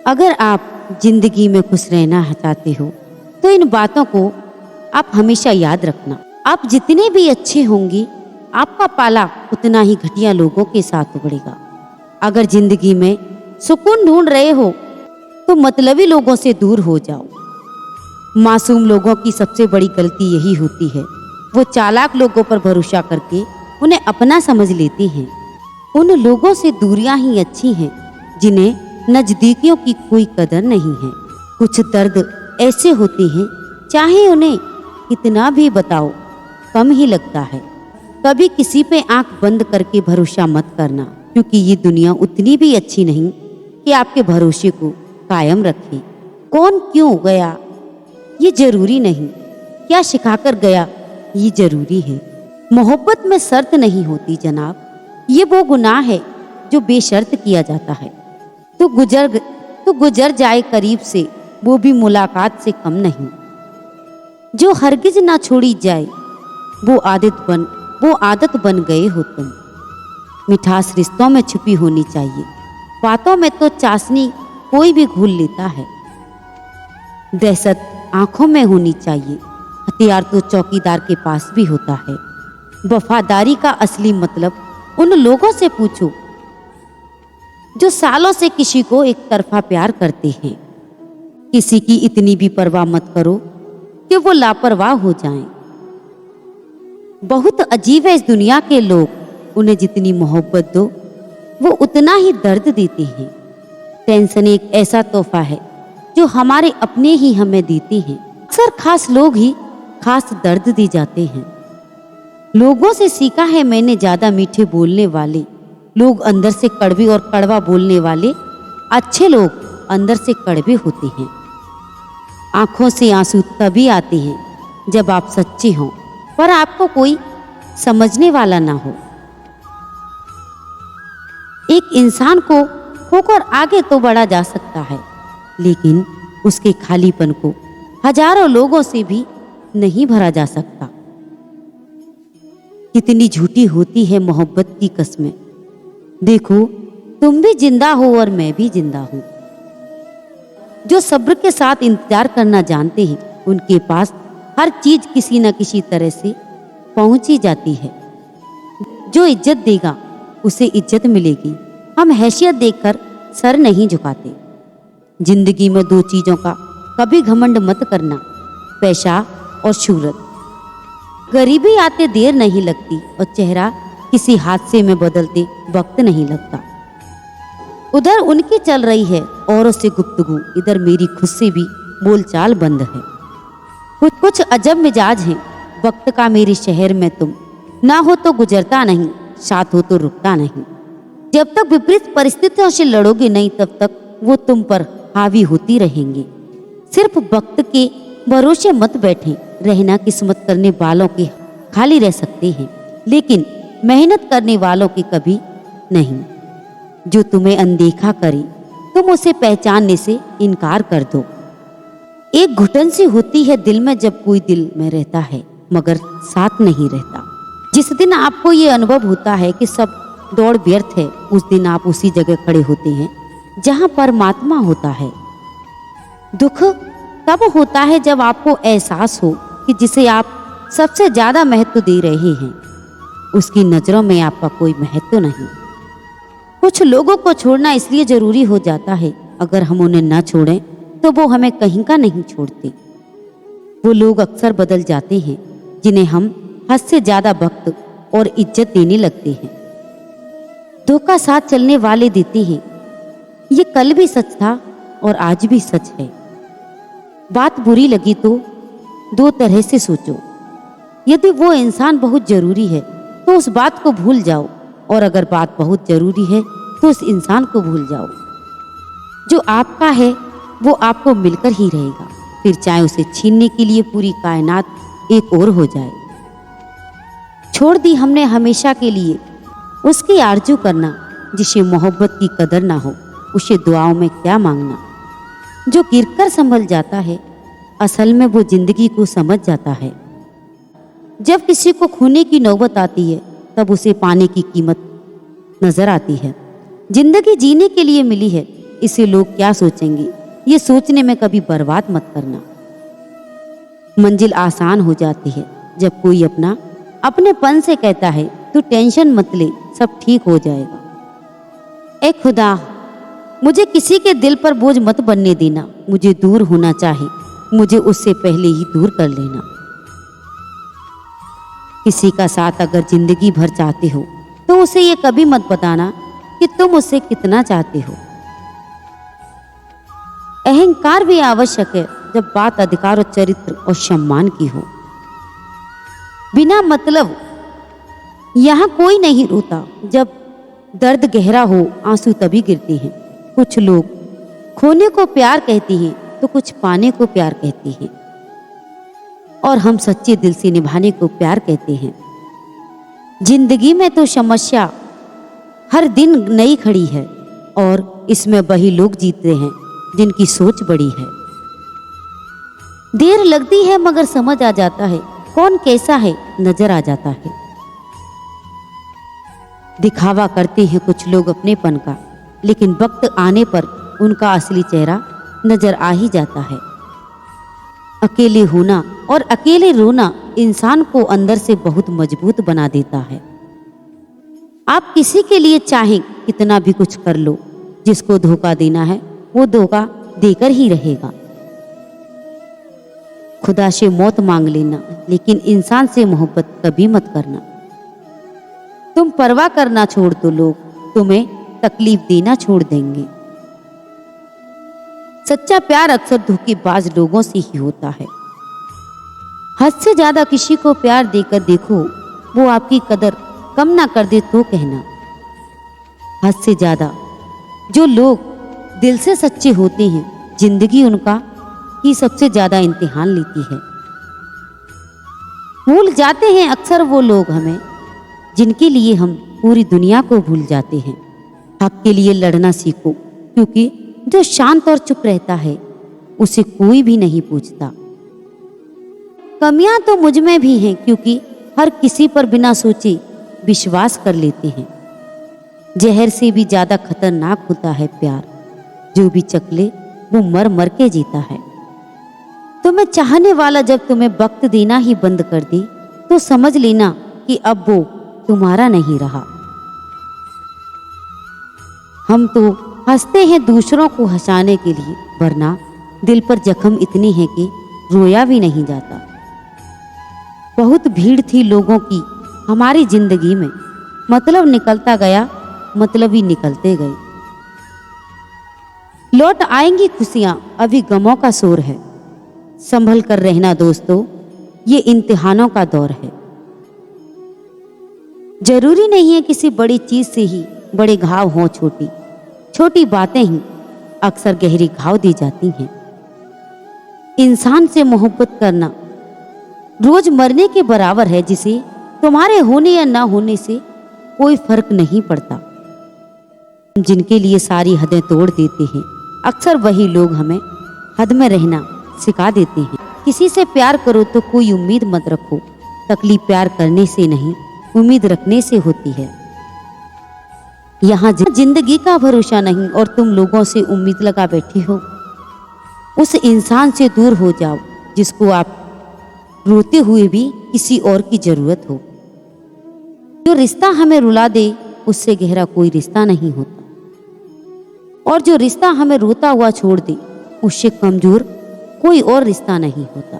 अगर आप जिंदगी में खुश रहना चाहते हो तो इन बातों को आप हमेशा याद रखना। आप जितने भी अच्छे होंगे, आपका पाला उतना ही घटिया लोगों के साथ उबड़ेगा। अगर जिंदगी में सुकून ढूंढ रहे हो तो मतलबी लोगों से दूर हो जाओ। मासूम लोगों की सबसे बड़ी गलती यही होती है, वो चालाक लोगों पर भरोसा करके उन्हें अपना समझ लेते हैं। उन लोगों से दूरियां ही अच्छी हैं जिन्हें नजदीकियों की कोई कदर नहीं है। कुछ दर्द ऐसे होते हैं, चाहे उन्हें कितना भी बताओ कम ही लगता है। कभी किसी पे आंख बंद करके भरोसा मत करना, क्योंकि ये दुनिया उतनी भी अच्छी नहीं कि आपके भरोसे को कायम रखे। कौन क्यों गया ये जरूरी नहीं, क्या सिखाकर गया ये जरूरी है। मोहब्बत में शर्त नहीं होती जनाब, ये वो गुनाह है जो बेशर्त किया जाता है। तो गुजर जाए करीब से, वो भी मुलाकात से कम नहीं। जो हरगिज ना छोड़ी जाए वो आदत बन गए हो तुम। मिठास रिश्तों में छुपी होनी चाहिए, बातों में तो चाशनी कोई भी घूल लेता है। दहशत आंखों में होनी चाहिए, हथियार तो चौकीदार के पास भी होता है। वफादारी का असली मतलब उन लोगों से पूछो जो सालों से किसी को एक तरफा प्यार करते हैं। किसी की इतनी भी परवाह मत करो कि वो लापरवाह हो जाएं। बहुत अजीब है इस दुनिया के लोग, उन्हें जितनी मोहब्बत दो वो उतना ही दर्द देते हैं। टेंशन एक ऐसा तोहफा है जो हमारे अपने ही हमें देते हैं। अक्सर खास लोग ही खास दर्द दे जाते हैं। लोगों से सीखा है मैंने, ज्यादा मीठे बोलने वाले लोग अंदर से कड़वे और कड़वा बोलने वाले अच्छे लोग अंदर से कड़वे होते हैं। आंखों से आंसू तभी आते हैं जब आप सच्चे हों, पर आपको कोई समझने वाला ना हो। एक इंसान को खोकर आगे तो बढ़ा जा सकता है, लेकिन उसके खालीपन को हजारों लोगों से भी नहीं भरा जा सकता। कितनी झूठी होती है मोहब्बत की कस्में। देखो, तुम भी जिंदा हो और मैं भी जिंदा हूं। जो सब्र के साथ इंतजार करना जानते हैं, उनके पास हर चीज किसी न किसी तरह से पहुंची जाती है। जो इज्जत देगा उसे इज्जत मिलेगी। हम हैसियत देखकर सर नहीं झुकाते। जिंदगी में दो चीजों का कभी घमंड मत करना, पैसा और शोहरत। गरीबी आते देर नहीं लगती और चेहरा किसी हादसे में बदलते वक्त नहीं लगता। उधर उनकी चल रही है औरों से गुफ्तगू, इधर मेरी खुद से भी बोलचाल बंद है। कुछ अजब मिजाज हैं वक्त का मेरे शहर में। तुम ना हो तो गुजरता नहीं, साथ हो तो रुकता नहीं। जब तक विपरीत परिस्थितियों से लड़ोगे नहीं, तब तक वो तुम पर हावी होती रहेंगी। सिर्फ वक्त के भरोसे मत बैठे रहना। किस्मत करने वालों के खाली रह सकते हैं, लेकिन मेहनत करने वालों की कभी नहीं। जो तुम्हें अनदेखा करे तुम उसे पहचानने से इनकार कर दो। एक घुटन सी होती है दिल में जब कोई दिल में रहता है मगर साथ नहीं रहता। जिस दिन आपको ये अनुभव होता है कि सब दौड़ व्यर्थ है, उस दिन आप उसी जगह खड़े होते हैं जहां परमात्मा होता है। दुख तब होता है जब आपको एहसास हो कि जिसे आप सबसे ज्यादा महत्व दे रहे हैं उसकी नजरों में आपका कोई महत्व नहीं। कुछ लोगों को छोड़ना इसलिए जरूरी हो जाता है, अगर हम उन्हें ना छोड़ें तो वो हमें कहीं का नहीं छोड़ते। वो लोग अक्सर बदल जाते हैं जिन्हें हम हद से ज्यादा वक्त और इज्जत देने लगते हैं। धोखा साथ चलने वाले देते हैं। ये कल भी सच था और आज भी सच है। बात बुरी लगी तो दो तरह से सोचो। यदि वो इंसान बहुत जरूरी है तो उस बात को भूल जाओ, और अगर बात बहुत जरूरी है तो उस इंसान को भूल जाओ। जो आपका है वो आपको मिलकर ही रहेगा, फिर चाहे उसे छीनने के लिए पूरी कायनात एक और हो जाए। छोड़ दी हमने हमेशा के लिए उसकी आरजू करना। जिसे मोहब्बत की कदर ना हो उसे दुआओं में क्या मांगना। जो गिरकर संभल जाता है असल में वो जिंदगी को समझ जाता है। जब किसी को खोने की नौबत आती है तब उसे पाने की कीमत नजर आती है। जिंदगी जीने के लिए मिली है इसे लोग क्या सोचेंगे, ये सोचने में कभी बर्बाद मत करना। मंजिल आसान हो जाती है जब कोई अपनेपन से कहता है तू टेंशन मत ले, सब ठीक हो जाएगा। ए खुदा, मुझे किसी के दिल पर बोझ मत बनने देना। मुझे दूर होना चाहे, मुझे उससे पहले ही दूर कर लेना। किसी का साथ अगर जिंदगी भर चाहते हो तो उसे ये कभी मत बताना कि तुम उससे कितना चाहते हो। अहंकार भी आवश्यक है जब बात अधिकार और चरित्र और सम्मान की हो। बिना मतलब यहाँ कोई नहीं रोता। जब दर्द गहरा हो आंसू तभी गिरते हैं। कुछ लोग खोने को प्यार कहते हैं तो कुछ पाने को प्यार कहते हैं, और हम सच्चे दिल से निभाने को प्यार कहते हैं। जिंदगी में तो समस्या हर दिन नई खड़ी है, और इसमें वही लोग जीतते हैं जिनकी सोच बड़ी है। देर लगती है मगर समझ आ जाता है कौन कैसा है, नजर आ जाता है। दिखावा करते हैं कुछ लोग अपनेपन का, लेकिन वक्त आने पर उनका असली चेहरा नजर आ ही जाता है। अकेले होना और अकेले रोना इंसान को अंदर से बहुत मजबूत बना देता है। आप किसी के लिए चाहें कितना भी कुछ कर लो, जिसको धोखा देना है वो धोखा देकर ही रहेगा। खुदा से मौत मांग लेना, लेकिन इंसान से मोहब्बत कभी मत करना। तुम परवाह करना छोड़ दो, लोग तुम्हें तकलीफ देना छोड़ देंगे। सच्चा प्यार अक्सर धोखेबाज लोगों से ही होता है। हद से ज्यादा किसी को प्यार देकर देखो, वो आपकी कदर कम ना कर दे तो कहना। हद से ज्यादा जो लोग दिल से सच्चे होते हैं, जिंदगी उनका ही सबसे ज्यादा इम्तिहान लेती है। भूल जाते हैं अक्सर वो लोग हमें जिनके लिए हम पूरी दुनिया को भूल जाते हैं। हक के लिए लड़ना सीखो, क्योंकि जो शांत और चुप रहता है उसे कोई भी नहीं पूछता। कमियां तो मुझ में भी हैं, क्योंकि हर किसी पर बिना सोचे विश्वास कर लेते हैं। जहर से भी ज्यादा खतरनाक होता है प्यार, जो भी चकले वो मर मर के जीता है। तुम्हें चाहने वाला जब तुम्हें वक्त देना ही बंद कर दे तो समझ लेना कि अब वो तुम्हारा नहीं रहा। हम तो हंसते हैं दूसरों को हंसाने के लिए, वरना दिल पर जख्म इतनी है कि रोया भी नहीं जाता। बहुत भीड़ थी लोगों की हमारी जिंदगी में, मतलब निकलता गया, मतलब ही निकलते गए। लौट आएंगी खुशियां, अभी गमों का शोर है। संभल कर रहना दोस्तों, ये इम्तिहानों का दौर है। जरूरी नहीं है किसी बड़ी चीज से ही बड़े घाव हों, छोटी छोटी बातें ही अक्सर गहरी घाव दी जाती हैं। इंसान से मोहब्बत करना रोज मरने के बराबर है, जिसे तुम्हारे होने या ना होने से कोई फर्क नहीं पड़ता। जिनके लिए सारी हदें तोड़ देते हैं, अक्सर वही लोग हमें हद में रहना सिखा देते हैं। किसी से प्यार करो तो कोई उम्मीद मत रखो, तकलीफ प्यार करने से नहीं उम्मीद रखने से होती है। यहाँ जिंदगी का भरोसा नहीं और तुम लोगों से उम्मीद लगा बैठी हो, उस इंसान से दूर हो जाओ जिसको आप रोते हुए भी किसी और की जरूरत हो। जो रिश्ता हमें रुला दे उससे गहरा कोई रिश्ता नहीं होता, और जो रिश्ता हमें रोता हुआ छोड़ दे उससे कमजोर कोई और रिश्ता नहीं होता।